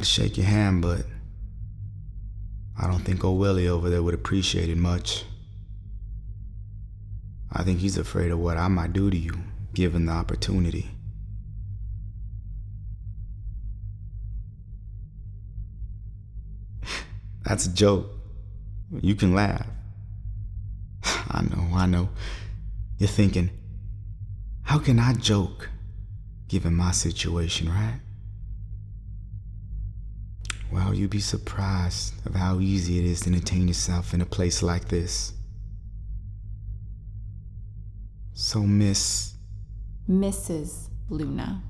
I'd shake your hand, but I don't think old Willie over there would appreciate it much. I think he's afraid of what I might do to you, given the opportunity. That's a joke. You can laugh. I know. You're thinking, how can I joke, given my situation, right? Well, you'd be surprised of how easy it is to entertain yourself in a place like this. So, Mrs. Luna.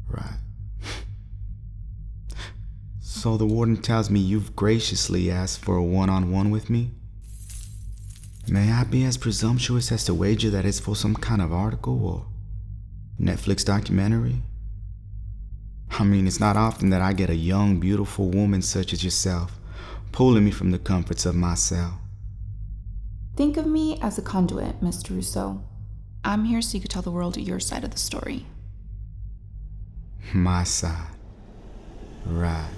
Right. So the warden tells me you've graciously asked for a one-on-one with me? May I be as presumptuous as to wager that it's for some kind of article or Netflix documentary? I mean, it's not often that I get a young, beautiful woman such as yourself pulling me from the comforts of my cell. Think of me as a conduit, Mr. Russo. I'm here so you could tell the world your side of the story. My side. Right.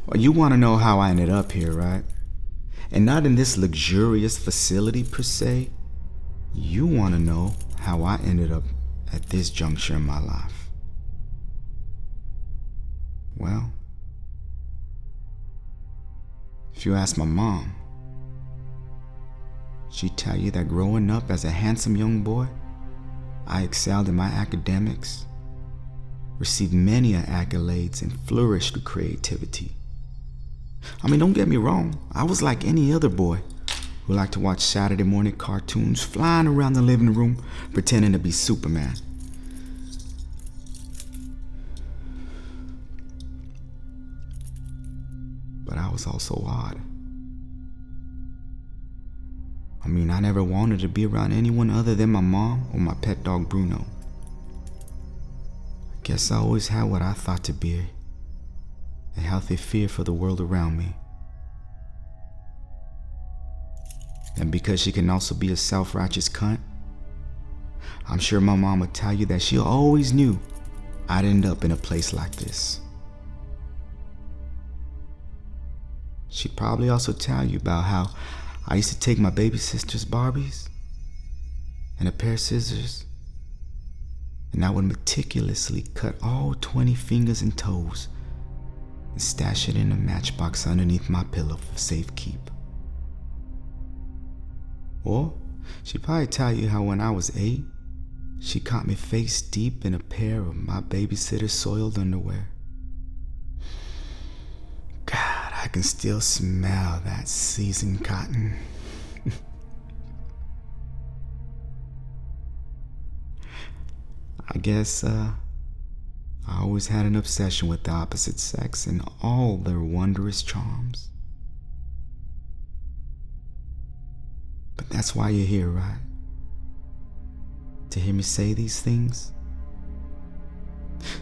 Well, you want to know how I ended up here, right? And not in this luxurious facility per se. You want to know how I ended up at this juncture in my life. Well, if you ask my mom, she'd tell you that growing up as a handsome young boy, I excelled in my academics, received many accolades, and flourished with creativity. I mean, don't get me wrong, I was like any other boy who liked to watch Saturday morning cartoons flying around the living room pretending to be Superman. But I was also odd. I mean, I never wanted to be around anyone other than my mom or my pet dog Bruno. I guess I always had what I thought to be a healthy fear for the world around me. And because she can also be a self-righteous cunt, I'm sure my mom would tell you that she always knew I'd end up in a place like this. She'd probably also tell you about how I used to take my baby sister's Barbies and a pair of scissors, and I would meticulously cut all 20 fingers and toes and stash it in a matchbox underneath my pillow for safekeep. Or she'd probably tell you how when I was 8, she caught me face deep in a pair of my babysitter's soiled underwear. God, I can still smell that seasoned cotton. I guess, I always had an obsession with the opposite sex and all their wondrous charms. But that's why you're here, right? To hear me say these things?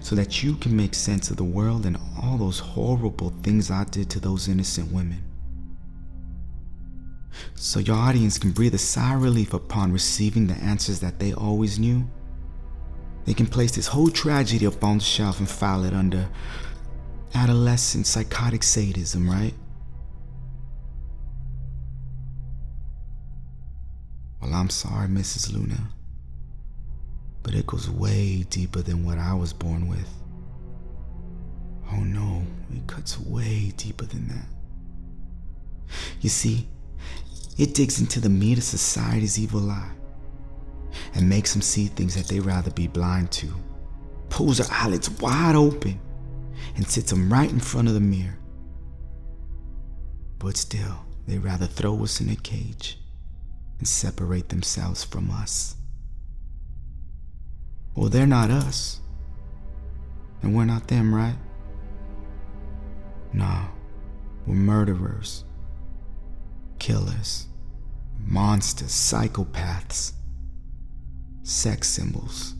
So that you can make sense of the world and all those horrible things I did to those innocent women. So your audience can breathe a sigh of relief upon receiving the answers that they always knew. They can place this whole tragedy up on the shelf and file it under adolescent psychotic sadism, right? Well, I'm sorry, Mrs. Luna, but it goes way deeper than what I was born with. Oh no, it cuts way deeper than that. You see, it digs into the meat of society's evil eye and makes them see things that they'd rather be blind to, pulls their eyelids wide open and sits them right in front of the mirror. But still, they'd rather throw us in a cage and separate themselves from us. Well, they're not us, and we're not them, right? No, we're murderers, killers, monsters, psychopaths, sex symbols.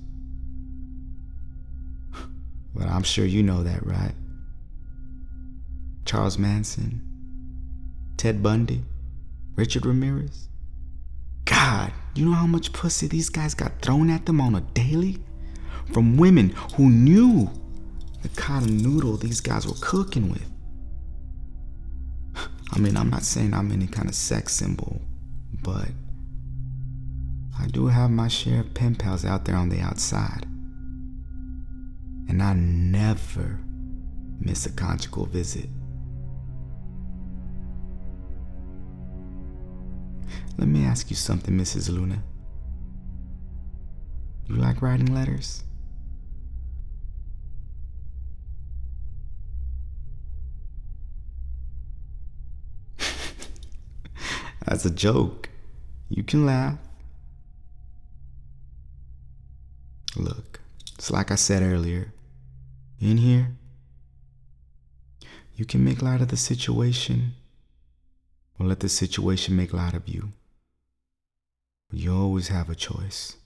But I'm sure you know that, right? Charles Manson, Ted Bundy, Richard Ramirez. God, you know how much pussy these guys got thrown at them on a daily? From women who knew the kind of noodle these guys were cooking with. I mean, I'm not saying I'm any kind of sex symbol, but I do have my share of pen pals out there on the outside. And I never miss a conjugal visit. Let me ask you something, Mrs. Luna. You like writing letters? That's a joke. You can laugh. Look, it's like I said earlier. In here, you can make light of the situation or let the situation make light of you. You always have a choice.